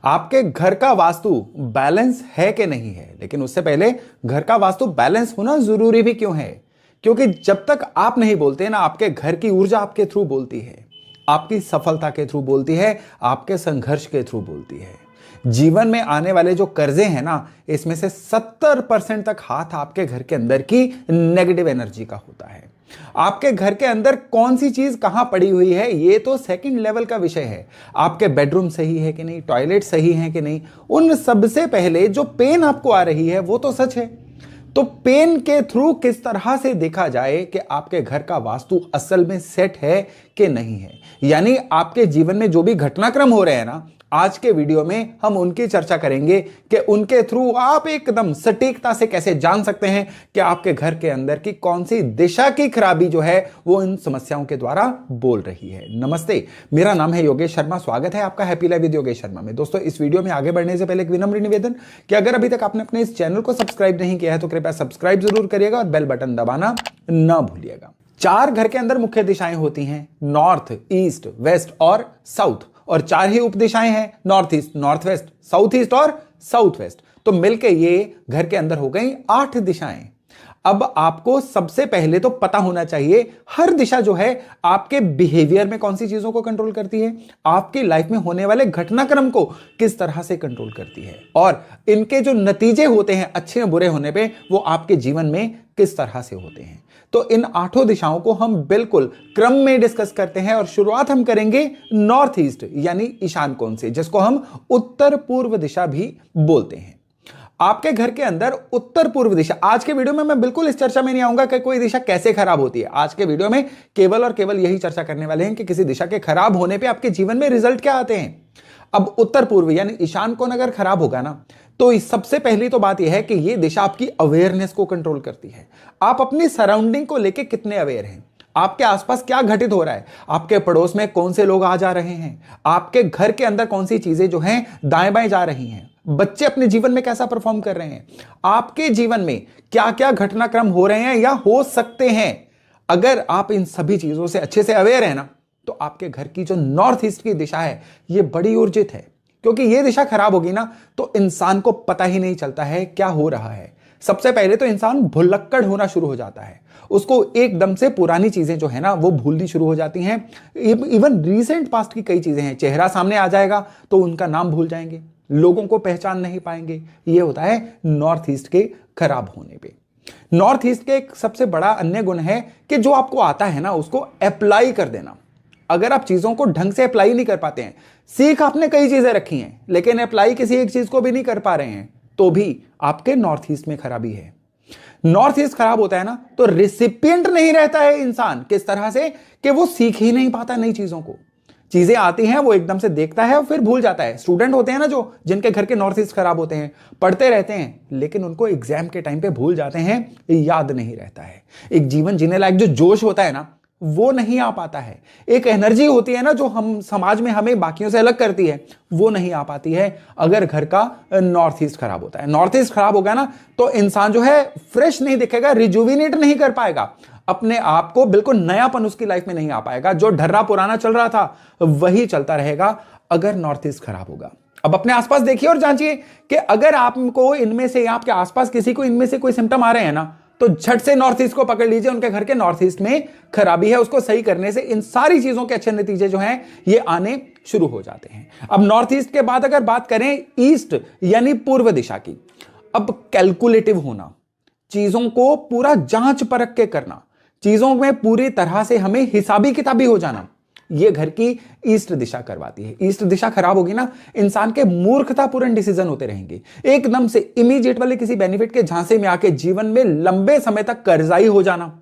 आपके घर का वास्तु बैलेंस है कि नहीं है, लेकिन उससे पहले घर का वास्तु बैलेंस होना जरूरी भी क्यों है? क्योंकि जब तक आप नहीं बोलते ना, आपके घर की ऊर्जा आपके थ्रू बोलती है, आपकी सफलता के थ्रू बोलती है, आपके संघर्ष के थ्रू बोलती है। जीवन में आने वाले जो कर्जे हैं ना, इसमें से 70% तक हाथ आपके घर के अंदर की नेगेटिव एनर्जी का होता है। आपके घर के अंदर कौन सी चीज कहां पड़ी हुई है, ये तो सेकंड लेवल का विषय है। आपके बेडरूम सही है कि नहीं, टॉयलेट सही है कि नहीं, उन सबसे पहले जो पेन आपको आ रही है वो तो सच है। तो पेन के थ्रू किस तरह से देखा जाए कि आपके घर का वास्तु असल में सेट है कि नहीं है, यानी आपके जीवन में जो भी घटनाक्रम हो रहे हैं ना, आज के वीडियो में हम उनकी चर्चा करेंगे कि उनके थ्रू आप एकदम सटीकता से कैसे जान सकते हैं कि आपके घर के अंदर की कौन सी दिशा की खराबी जो है वो इन समस्याओं के द्वारा बोल रही है। नमस्ते, मेरा नाम है योगेश शर्मा। स्वागत है आपका happy life with Yogesh Sharma में। दोस्तों, इस वीडियो में आगे बढ़ने से पहले एक विनम्र निवेदन कि अगर अभी तक आपने अपने इस चैनल को सब्सक्राइब नहीं किया है तो कृपया सब्सक्राइब जरूर करिएगा और बेल बटन दबाना ना भूलिएगा। 4 घर के अंदर मुख्य दिशाएं होती हैं, नॉर्थ, ईस्ट, वेस्ट और साउथ, और 4 ही उपदिशाएं हैं, north east, north west, south east और साउथ वेस्ट। तो मिलके ये घर के अंदर हो गई 8 दिशाएं। अब आपको सबसे पहले तो पता होना चाहिए हर दिशा जो है आपके बिहेवियर में कौन सी चीजों को कंट्रोल करती है, आपकी लाइफ में होने वाले घटनाक्रम को किस तरह से कंट्रोल करती है, और इनके जो नतीजे होते हैं अच्छे या बुरे होने पे वो आपके जीवन में किस तरह से होते हैं। तो इन 8 दिशाओं को हम बिल्कुल क्रम में डिस्कस करते हैं और शुरुआत हम करेंगे नॉर्थ ईस्ट यानी ईशान कोण से, जिसको हम उत्तर पूर्व दिशा भी बोलते हैं। आपके घर के अंदर उत्तर पूर्व दिशा, आज के वीडियो में मैं बिल्कुल इस चर्चा में नहीं आऊंगा कि कोई दिशा कैसे खराब होती है। आज के वीडियो में केवल और केवल यही चर्चा करने वाले हैं कि किसी दिशा के खराब होने पे आपके जीवन में रिजल्ट क्या आते हैं। अब उत्तर पूर्व यानी ईशान कोण अगर खराब होगा ना, तो सबसे पहली तो बात यह है कि यह दिशा आपकी अवेयरनेस को कंट्रोल करती है। आप अपनी सराउंडिंग को लेके कितने अवेयर हैं, आपके आसपास क्या घटित हो रहा है, आपके पड़ोस में कौन से लोग आ जा रहे हैं, आपके घर के अंदर कौन सी चीजें जो हैं दाएं बाएं जा रही हैं, बच्चे अपने जीवन में कैसा परफॉर्म कर रहे हैं, आपके जीवन में क्या क्या घटनाक्रम हो रहे हैं या हो सकते हैं। अगर आप इन सभी चीजों से अच्छे से अवेयर है ना, तो आपके घर की जो नॉर्थ ईस्ट की दिशा है ये बड़ी ऊर्जित है। क्योंकि ये दिशा खराब होगी ना, तो इंसान को पता ही नहीं चलता है क्या हो रहा है। सबसे पहले तो इंसान भुलक्कड़ होना शुरू हो जाता है, उसको एकदम से पुरानी चीजें जो है ना वो भूलनी शुरू हो जाती हैं। इवन रीसेंट पास्ट की कई चीजें हैं, चेहरा सामने आ जाएगा तो उनका नाम भूल जाएंगे, लोगों को पहचान नहीं पाएंगे। ये होता है नॉर्थ ईस्ट के खराब होने पे। नॉर्थ ईस्ट के एक सबसे बड़ा अन्य गुण है कि जो आपको आता है ना उसको अप्लाई कर देना। अगर आप चीजों को ढंग से अप्लाई नहीं कर पाते हैं, सीख आपने कई चीजें रखी हैं लेकिन अप्लाई किसी एक चीज को भी नहीं कर पा रहे हैं, तो भी आपके नॉर्थ ईस्ट में खराबी है। नॉर्थ ईस्ट खराब होता है ना, तो रिसिपिएंट नहीं रहता है इंसान, किस तरह से कि वो सीख ही नहीं पाता नई चीजों को। चीजें आती हैं वो एकदम से देखता है और फिर भूल जाता है। स्टूडेंट होते हैं ना जो जिनके घर के नॉर्थ ईस्ट खराब होते हैं, पढ़ते रहते हैं लेकिन उनको एग्जाम के टाइम पे भूल जाते हैं, याद नहीं रहता है। एक जीवन जीने लायक जो जोश होता है ना वो नहीं आ पाता है। एक एनर्जी होती है ना जो हम समाज में हमें बाकियों से अलग करती है, वो नहीं आ पाती है अगर घर का नॉर्थ ईस्ट खराब होता है। नॉर्थ ईस्ट खराब होगा ना तो इंसान जो है फ्रेश नहीं दिखेगा, रिजुविनेट नहीं कर पाएगा, अपने आप को बिल्कुल नयापन उसकी लाइफ में नहीं आ पाएगा। जो ढर्रा पुराना चल रहा था वही चलता रहेगा अगर नॉर्थ ईस्ट खराब होगा। अब अपने आसपास देखिए और जांचिए कि अगर आपको इनमें से या आपके आसपास किसी को इनमें से कोई सिम्टम आ रहे हैं ना, तो झट से नॉर्थ ईस्ट को पकड़ लीजिए, उनके घर के नॉर्थ ईस्ट में खराबी है। उसको सही करने से इन सारी चीजों के अच्छे नतीजे जो हैं ये आने शुरू हो जाते हैं। अब नॉर्थ ईस्ट के बाद अगर बात करें ईस्ट यानी पूर्व दिशा की, अब कैलकुलेटिव होना, चीजों को पूरा जांच परख के करना, चीजों में पूरी तरह से हमें हिसाबी किताबी हो जाना, ये घर की ईस्ट दिशा करवाती है। ईस्ट दिशा खराब होगी ना, इंसान के मूर्खतापूर्ण डिसीजन होते रहेंगे, एकदम से इमीडिएट वाले किसी बेनिफिट के झांसे में आके जीवन में लंबे समय तक कर्जाई हो जाना,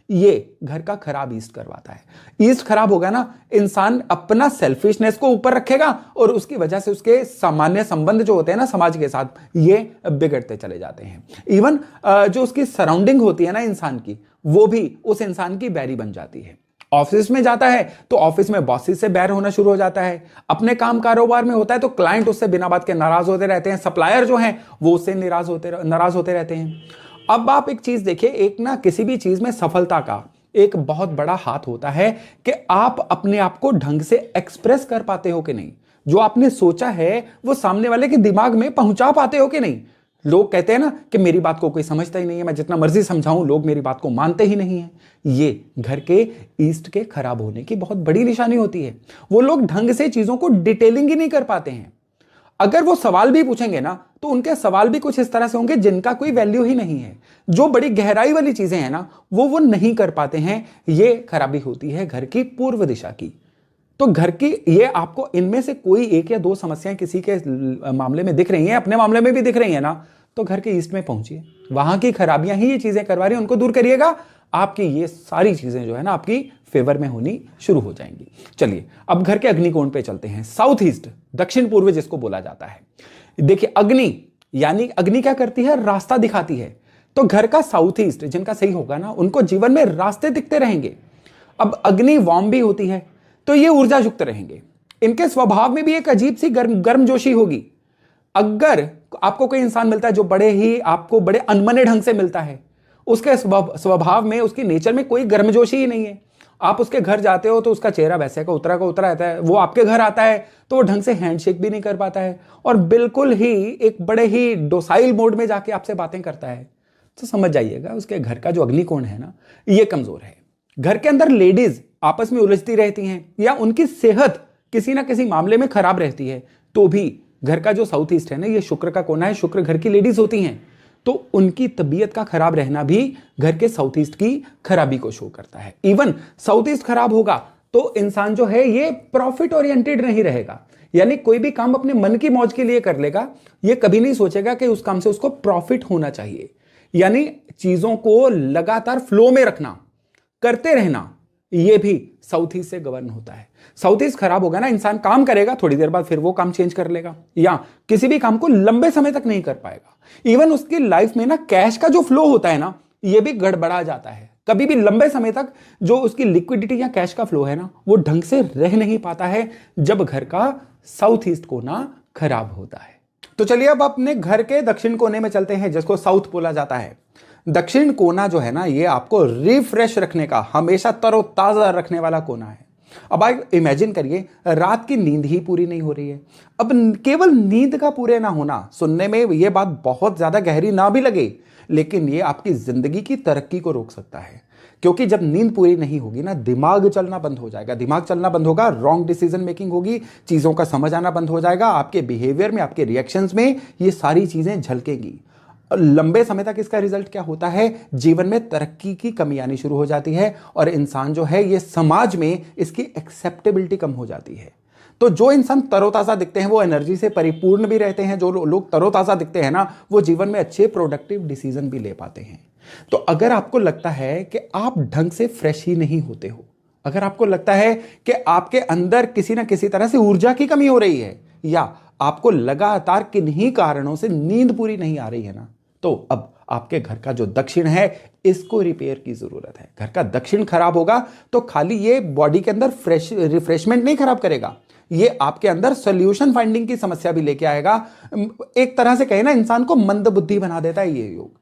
ये घर का खराब ईस्ट करवाता है। ईस्ट खराब होगा ना, इंसान अपना सेल्फिशनेस को ऊपर रखेगा और उसकी वजह से उसके सामान्य संबंध जो होते हैं ना समाज के साथ, ये बिगड़ते चले जाते हैं। इवन जो उसकी सराउंडिंग होती है ना इंसान की, वो भी उस इंसान की बैरी बन जाती है। ऑफिस में जाता है तो ऑफिस में बॉसेस से बैर होना शुरू हो जाता है, अपने काम कारोबार में होता है तो क्लाइंट उससे बिना बात के नाराज होते रहते हैं, सप्लायर जो हैं वो उससे नाराज होते रहते हैं। अब आप एक चीज देखिए, एक ना किसी भी चीज में सफलता का एक बहुत बड़ा हाथ होता है कि आप अपने आप को ढंग से एक्सप्रेस कर पाते हो कि नहीं। जो आपने सोचा है वो सामने वाले के दिमाग में पहुंचा पाते हो कि नहीं? लोग कहते हैं ना कि मेरी बात को कोई समझता ही नहीं है, मैं जितना मर्जी समझाऊं लोग मेरी बात को मानते ही नहीं है। ये घर के ईस्ट के खराब होने की बहुत बड़ी निशानी होती है। वो लोग ढंग से चीजों को डिटेलिंग ही नहीं कर पाते हैं। अगर वो सवाल भी पूछेंगे ना तो उनके सवाल भी कुछ इस तरह से होंगे जिनका कोई वैल्यू ही नहीं है। जो बड़ी गहराई वाली चीजें हैं ना वो नहीं कर पाते हैं। ये खराबी होती है घर की पूर्व दिशा की। तो घर की ये आपको इनमें से कोई एक या दो समस्याएं किसी के मामले में दिख रही हैं, अपने मामले में भी दिख रही है ना, तो घर के ईस्ट में पहुंचिए। वहां की खराबियां ही ये चीजें करवा रही हैं, उनको दूर करिएगा। आपकी ये सारी चीजें जो है ना आपकी फेवर में होनी शुरू हो जाएंगी। चलिए अब घर के अग्निकोण पे चलते हैं। साउथ ईस्ट, दक्षिण पूर्व जिसको बोला जाता है। देखिए अग्नि यानी अग्नि क्या करती है? रास्ता दिखाती है। तो घर का साउथ ईस्ट जिनका सही होगा ना उनको जीवन में रास्ते दिखते रहेंगे। अब अग्नि वार्म भी होती है तो ये ऊर्जा युक्त रहेंगे। इनके स्वभाव में भी एक अजीब सी गर्मजोशी होगी। अगर आपको कोई इंसान मिलता है जो आपको बड़े अनमने ढंग से मिलता है, उसके स्वभाव में उसकी नेचर में कोई गर्मजोशी ही नहीं है। आप उसके घर जाते हो तो उसका चेहरा वैसे का उतरा रहता है। वो आपके घर आता है तो वो ढंग से हैंडशेक भी नहीं कर पाता है और बिल्कुल ही एक बड़े ही डोसाइल मोड में जाके आपसे बातें करता है। तो समझ जाइएगा उसके घर का जो अग्निकोण है ना ये कमजोर है। घर के अंदर लेडीज आपस में उलझती रहती हैं या उनकी सेहत किसी ना किसी मामले में खराब रहती है तो भी घर का जो साउथ ईस्ट है ना ये शुक्र का कोना है, शुक्र घर की लेडीज होती हैं, तो उनकी तबीयत का खराब रहना भी घर के साउथ ईस्ट की खराबी को शो करता है। इवन साउथ ईस्ट खराब होगा तो इंसान जो है ये प्रॉफिट ओरिएंटेड नहीं रहेगा, यानी कोई भी काम अपने मन की मौज के लिए कर लेगा। ये कभी नहीं सोचेगा कि उस काम से उसको प्रॉफिट होना चाहिए। यानी चीजों को लगातार फ्लो में रखना, करते रहना, ये भी साउथ ईस्ट से गवर्न होता है। साउथ ईस्ट खराब होगा ना, इंसान काम करेगा, थोड़ी देर बाद फिर वो काम चेंज कर लेगा या किसी भी काम को लंबे समय तक नहीं कर पाएगा। इवन उसकी लाइफ में ना कैश का जो फ्लो होता है ना ये भी गड़बड़ा जाता है। कभी भी लंबे समय तक जो उसकी लिक्विडिटी या कैश का फ्लो है ना वो ढंग से रह नहीं पाता है जब घर का साउथ ईस्ट कोना खराब होता है। तो चलिए अब अपने घर के दक्षिण कोने में चलते हैं जिसको साउथ बोला जाता है। दक्षिण कोना जो है ना ये आपको रिफ्रेश रखने का, हमेशा तरोताजा रखने वाला कोना है। अब आप इमेजिन करिए रात की नींद ही पूरी नहीं हो रही है। अब केवल नींद का पूरे ना होना, सुनने में ये बात बहुत ज्यादा गहरी ना भी लगे लेकिन ये आपकी जिंदगी की तरक्की को रोक सकता है। क्योंकि जब नींद पूरी नहीं होगी ना दिमाग चलना बंद हो जाएगा। दिमाग चलना बंद होगा, रॉन्ग डिसीजन मेकिंग होगी, चीजों का समझ आना बंद हो जाएगा, आपके बिहेवियर में, आपके रिएक्शंस में ये सारी चीजें झलकेंगी। लंबे समय तक इसका रिजल्ट क्या होता है? जीवन में तरक्की की कमी आनी शुरू हो जाती है और इंसान जो है ये समाज में इसकी एक्सेप्टेबिलिटी कम हो जाती है। तो जो इंसान तरोताजा दिखते हैं वो एनर्जी से परिपूर्ण भी रहते हैं। जो लोग तरोताजा दिखते हैं ना वो जीवन में अच्छे प्रोडक्टिव डिसीजन भी ले पाते हैं। तो अगर आपको लगता है कि आप ढंग से फ्रेश ही नहीं होते हो, अगर आपको लगता है कि आपके अंदर किसी ना किसी तरह से ऊर्जा की कमी हो रही है या आपको लगातार किन्हीं कारणों से नींद पूरी नहीं आ रही है ना, तो अब आपके घर का जो दक्षिण है इसको रिपेयर की जरूरत है। घर का दक्षिण खराब होगा तो खाली ये बॉडी के अंदर रिफ्रेशमेंट नहीं खराब करेगा, ये आपके अंदर सॉल्यूशन फाइंडिंग की समस्या भी लेके आएगा। एक तरह से कहे ना इंसान को मंदबुद्धि बना देता है ये योग।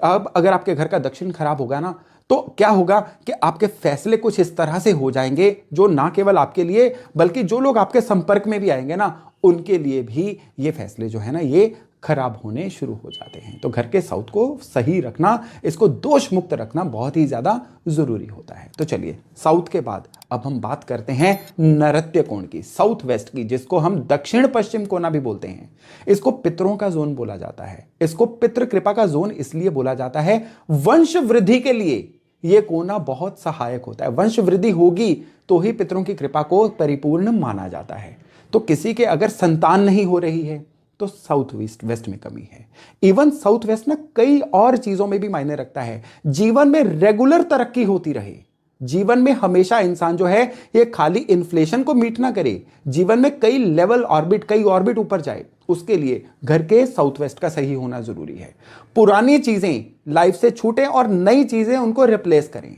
अब अगर आपके घर का दक्षिण खराब होगा ना तो क्या होगा कि आपके फैसले कुछ इस तरह से हो जाएंगे जो ना केवल आपके लिए बल्कि जो लोग आपके संपर्क में भी आएंगे ना उनके लिए भी ये फैसले जो है ना ये खराब होने शुरू हो जाते हैं। तो घर के साउथ को सही रखना, इसको दोष मुक्त रखना बहुत ही ज्यादा जरूरी होता है। तो चलिए साउथ के बाद अब हम बात करते हैं नैऋत्य कोण की, साउथ वेस्ट की, जिसको हम दक्षिण पश्चिम कोना भी बोलते हैं। इसको पितरों का जोन बोला जाता है। इसको पितृ कृपा का जोन इसलिए बोला जाता है वंश वृद्धि के लिए यह कोना बहुत सहायक होता है। वंश वृद्धि होगी तो ही पितरों की कृपा को परिपूर्ण माना जाता है। तो किसी के अगर संतान नहीं हो रही है तो साउथ वेस्ट में कमी है। इवन साउथ वेस्ट ना कई और चीजों में भी मायने रखता है। जीवन में रेगुलर तरक्की होती रहे, जीवन में हमेशा इंसान जो है ये खाली इन्फ्लेशन को मीट ना करे, जीवन में कई लेवल ऑर्बिट, कई ऑर्बिट ऊपर जाए, उसके लिए घर के साउथ वेस्ट का सही होना जरूरी है। पुरानी चीजें लाइफ से छूटें और नई चीजें उनको रिप्लेस करें।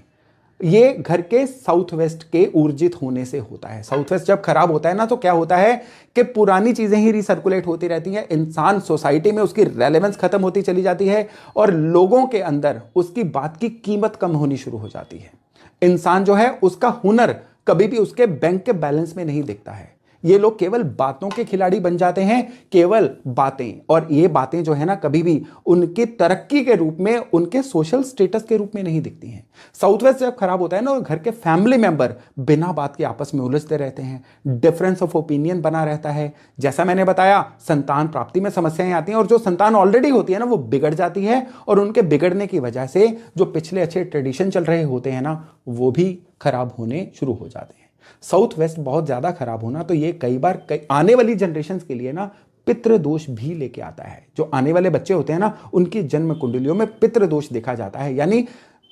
ये घर के साउथ वेस्ट के ऊर्जित होने से होता है। साउथ वेस्ट जब खराब होता है ना तो क्या होता है कि पुरानी चीजें ही रिसर्कुलेट होती रहती हैं, इंसान सोसाइटी में उसकी रेलेवेंस खत्म होती चली जाती है और लोगों के अंदर उसकी बात की कीमत कम होनी शुरू हो जाती है। इंसान जो है उसका हुनर कभी भी उसके बैंक के बैलेंस में नहीं दिखता है। ये लोग केवल बातों के खिलाड़ी बन जाते हैं, केवल बातें। और ये बातें जो है ना, कभी भी उनकी तरक्की के रूप में, उनके सोशल स्टेटस के रूप में नहीं दिखती हैं। साउथ वेस्ट जब खराब होता है ना, और घर के फैमिली मेंबर बिना बात के आपस में उलझते रहते हैं, डिफरेंस ऑफ ओपिनियन बना रहता है। जैसा मैंने बताया, संतान प्राप्ति में समस्याएं आती हैं, और जो संतान ऑलरेडी होती है ना, वो बिगड़ जाती है, और उनके बिगड़ने की वजह से जो पिछले अच्छे ट्रेडिशन चल रहे होते हैं ना, वो भी खराब होने शुरू हो जाते हैं। साउथ वेस्ट बहुत ज्यादा खराब होना तो ये कई बार आने वाली जनरेशन के लिए ना पितृदोष भी लेके आता है। जो आने वाले बच्चे होते हैं ना, उनकी जन्म कुंडलियों में पितृदोष देखा जाता है। यानी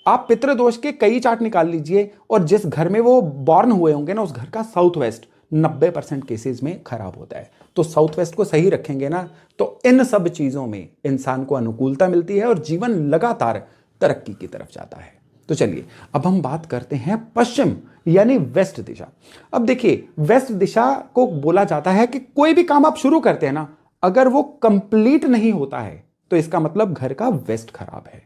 आप पितृदोष के कई चार्ट निकाल लीजिए, और जिस घर में वो बॉर्न हुए होंगे ना, उस घर का साउथ वेस्ट 90% केसेस में खराब होता है। तो साउथ वेस्ट को सही रखेंगे ना, तो इन सब चीजों में इंसान को अनुकूलता मिलती है और जीवन लगातार तरक्की की तरफ जाता है। तो चलिए अब हम बात करते हैं पश्चिम यानी वेस्ट दिशा। अब देखिए, वेस्ट दिशा को बोला जाता है कि कोई भी काम आप शुरू करते हैं ना, अगर वो कंप्लीट नहीं होता है तो इसका मतलब घर का वेस्ट खराब है।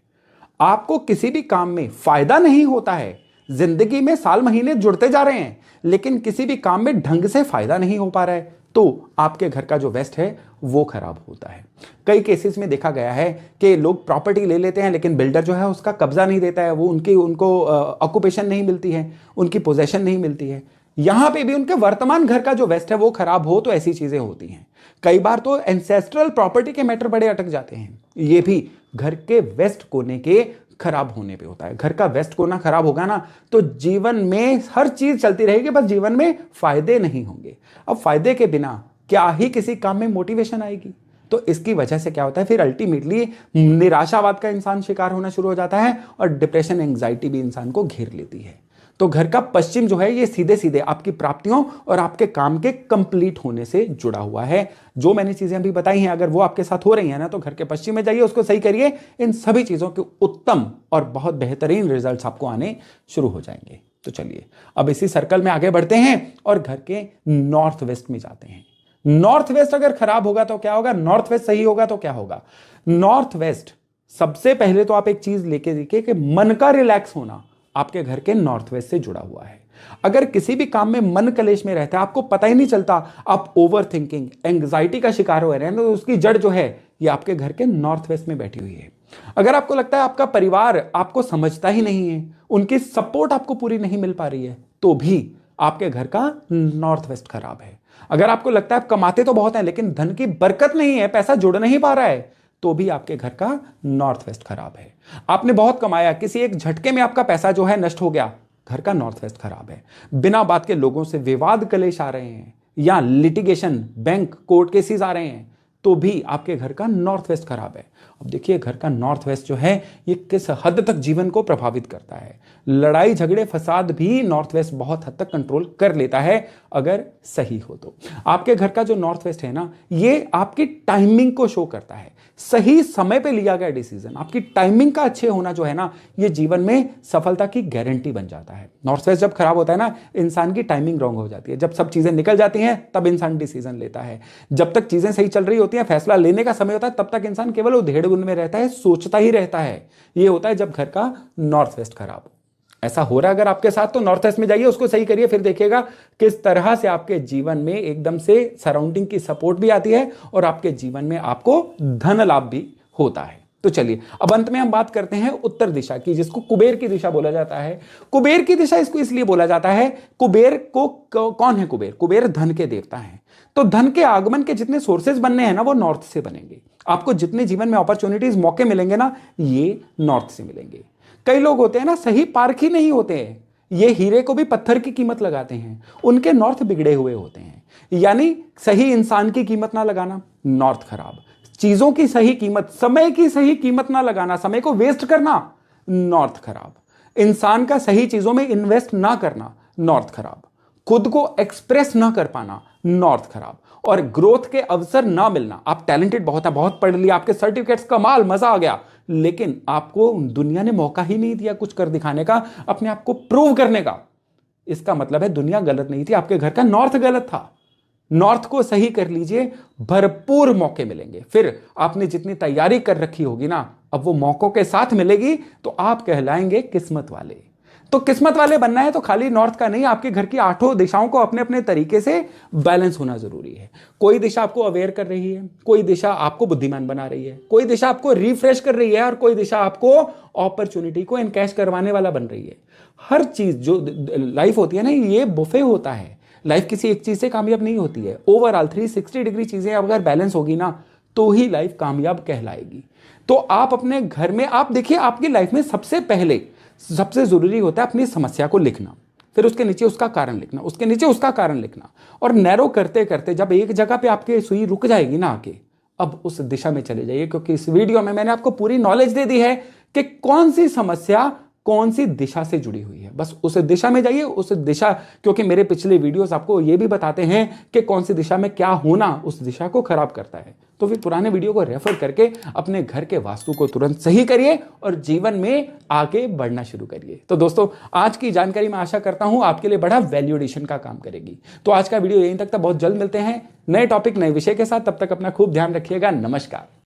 आपको किसी भी काम में फायदा नहीं होता है, जिंदगी में साल महीने जुड़ते जा रहे हैं, लेकिन किसी भी काम में ढंग से फायदा नहीं हो पा रहा है, तो आपके घर का जो वेस्ट है वो खराब होता है। कई केसेस में देखा गया है कि लोग प्रॉपर्टी ले लेते हैं, लेकिन बिल्डर जो है उसका कब्जा नहीं देता है, वो उनको ऑक्यूपेशन नहीं मिलती है, उनकी पोजेशन नहीं मिलती है। यहां पे भी उनके वर्तमान घर का जो वेस्ट है वो खराब हो, तो ऐसी चीजें होती हैं। कई बार तो एंसेस्ट्रल प्रॉपर्टी के मैटर बड़े अटक जाते हैं। ये भी घर के वेस्ट कोने के खराब होने पे होता है। घर का वेस्ट कोना खराब होगा ना, तो जीवन में हर चीज चलती रहेगी, बस जीवन में फायदे नहीं होंगे। अब फायदे के बिना क्या ही किसी काम में मोटिवेशन आएगी? तो इसकी वजह से क्या होता है, फिर अल्टीमेटली निराशावाद का इंसान शिकार होना शुरू हो जाता है, और डिप्रेशन, एंग्जाइटी भी इंसान को घेर लेती है। तो घर का पश्चिम जो है, ये सीधे सीधे आपकी प्राप्तियों और आपके काम के कंप्लीट होने से जुड़ा हुआ है। जो मैंने चीजें अभी बताई हैं, अगर वो आपके साथ हो रही हैं ना, तो घर के पश्चिम में जाइए, उसको सही करिए। इन सभी चीजों के उत्तम और बहुत बेहतरीन रिजल्ट्स आपको आने शुरू हो जाएंगे। तो चलिए अब इसी सर्कल में आगे बढ़ते हैं और घर के नॉर्थ वेस्ट में जाते हैं। नॉर्थ वेस्ट अगर खराब होगा तो क्या होगा, नॉर्थ वेस्ट सही होगा तो क्या होगा? नॉर्थ वेस्ट, सबसे पहले तो आप एक चीज लेके देखिए कि मन का रिलैक्स होना आपके घर के नॉर्थ वेस्ट से जुड़ा हुआ है। अगर किसी भी काम में मन कलेश में रहता है, आपको पता ही नहीं चलता, आप ओवर थिंकिंग, एंग्जाइटी का शिकार हो रहे हैं, तो उसकी जड़ जो है ये आपके घर के नॉर्थ वेस्ट में बैठी हुई है। अगर आपको लगता है आपका परिवार आपको समझता ही नहीं है, उनकी सपोर्ट आपको पूरी नहीं मिल पा रही है, तो भी आपके घर का नॉर्थ वेस्ट खराब है। अगर आपको लगता है आप कमाते तो बहुत हैं, लेकिन धन की बरकत नहीं है, पैसा जुड़ नहीं पा रहा है, तो भी आपके घर का नॉर्थ वेस्ट खराब है। आपने बहुत कमाया, किसी एक झटके में आपका पैसा जो है नष्ट हो गया, घर का नॉर्थ वेस्ट खराब है। बिना बात के लोगों से विवाद कलेश आ रहे हैं, या लिटिगेशन, बैंक, कोर्ट केसेस आ रहे हैं, तो भी आपके घर का नॉर्थ वेस्ट खराब है। अब देखिए, घर का नॉर्थ वेस्ट जो है ये किस हद तक जीवन को प्रभावित करता है। लड़ाई झगड़े फसाद भी नॉर्थ वेस्ट बहुत हद तक कंट्रोल कर लेता है, अगर सही हो तो। आपके घर का जो नॉर्थ वेस्ट है ना, ये आपकी टाइमिंग को शो करता है। सही समय पे लिया गया डिसीजन, आपकी टाइमिंग का अच्छे होना जो है ना, ये जीवन में सफलता की गारंटी बन जाता है। नॉर्थ वेस्ट जब खराब होता है ना, इंसान की टाइमिंग रॉन्ग हो जाती है। जब सब चीजें निकल जाती हैं, तब इंसान डिसीजन लेता है। जब तक चीजें सही चल रही होती हैं, फैसला लेने का समय होता है, तब तक इंसान केवल उधेड़ बुन में रहता है, सोचता ही रहता है। ये होता है जब घर का नॉर्थ वेस्ट खराब हो। ऐसा हो रहा है अगर आपके साथ, तो नॉर्थ वेस्ट में जाइए, उसको सही करिए, फिर देखिएगा किस तरह से आपके जीवन में एकदम से सराउंडिंग की सपोर्ट भी आती है, और आपके जीवन में आपको धन लाभ भी होता है। तो चलिए अब अंत में हम बात करते हैं उत्तर दिशा की, जिसको कुबेर की दिशा बोला जाता है। कुबेर की दिशा इसको इसलिए बोला जाता है, कुबेर को कौन है कुबेर? कुबेर धन के देवता हैं। तो धन के आगमन के जितने सोर्सेज बनने हैं ना, वो नॉर्थ से बनेंगे। आपको जितने जीवन में अपॉर्चुनिटीज, मौके मिलेंगे ना, ये नॉर्थ से मिलेंगे। कई लोग होते हैं ना, सही पारखी नहीं होते हैं, ये हीरे को भी पत्थर की कीमत लगाते हैं, उनके नॉर्थ बिगड़े हुए होते हैं। यानी सही इंसान की कीमत ना लगाना, नॉर्थ खराब। चीजों की सही कीमत, समय की सही कीमत ना लगाना, समय को वेस्ट करना, नॉर्थ खराब। इंसान का सही चीजों में इन्वेस्ट ना करना, नॉर्थ खराब। खुद को एक्सप्रेस ना कर पाना, नॉर्थ खराब। और ग्रोथ के अवसर ना मिलना, आप टैलेंटेड बहुत है, बहुत पढ़ लिया, आपके सर्टिफिकेट्स कमाल, मजा आ गया, लेकिन आपको दुनिया ने मौका ही नहीं दिया कुछ कर दिखाने का, अपने आप को प्रूव करने का। इसका मतलब है दुनिया गलत नहीं थी, आपके घर का नॉर्थ गलत था। नॉर्थ को सही कर लीजिए, भरपूर मौके मिलेंगे। फिर आपने जितनी तैयारी कर रखी होगी ना, अब वो मौकों के साथ मिलेगी, तो आप कहलाएंगे किस्मत वाले। तो किस्मत वाले बनना है तो खाली नॉर्थ का नहीं, आपके घर की 8 दिशाओं को अपने अपने तरीके से बैलेंस होना जरूरी है। कोई दिशा आपको अवेयर कर रही है, कोई दिशा आपको बुद्धिमान बना रही है, कोई दिशा आपको रिफ्रेश कर रही है और कोई दिशा आपको अपॉर्चुनिटी को एनकैश करवाने वाला बन रही है। हर चीज जो लाइफ होती है ना, ये बुफे होता है। लाइफ किसी एक चीज से कामयाब नहीं होती है। ओवरऑल 360 डिग्री चीजें अगर बैलेंस होगी ना तो ही लाइफ कामयाब कहलाएगी। तो आप अपने घर में, आप देखिए, आपकी लाइफ में सबसे पहले सबसे जरूरी होता है अपनी समस्या को लिखना, फिर उसके नीचे उसका कारण लिखना, उसके नीचे उसका कारण लिखना, और नैरो करते करते जब एक जगह पे आपके सुई रुक जाएगी ना आके, अब उस दिशा में चले जाइए। क्योंकि इस वीडियो में मैंने आपको पूरी नॉलेज दे दी है कि कौन सी समस्या कौन सी दिशा से जुड़ी हुई है। बस उस दिशा में जाइए, उस दिशा, क्योंकि मेरे पिछले वीडियोस आपको ये भी बताते हैं कि कौन सी दिशा में क्या होना उस दिशा को खराब करता है। तो फिर पुराने वीडियो को रेफर करके अपने घर के वास्तु को तुरंत सही करिए और जीवन में आगे बढ़ना शुरू करिए। तो दोस्तों, आज की जानकारी मैं आशा करता हूं आपके लिए बड़ा वैल्यू एडिशन का काम करेगी। तो आज का वीडियो यहीं तक था, बहुत जल्द मिलते हैं नए टॉपिक नए विषय के साथ। तब तक अपना खूब ध्यान रखिएगा। नमस्कार।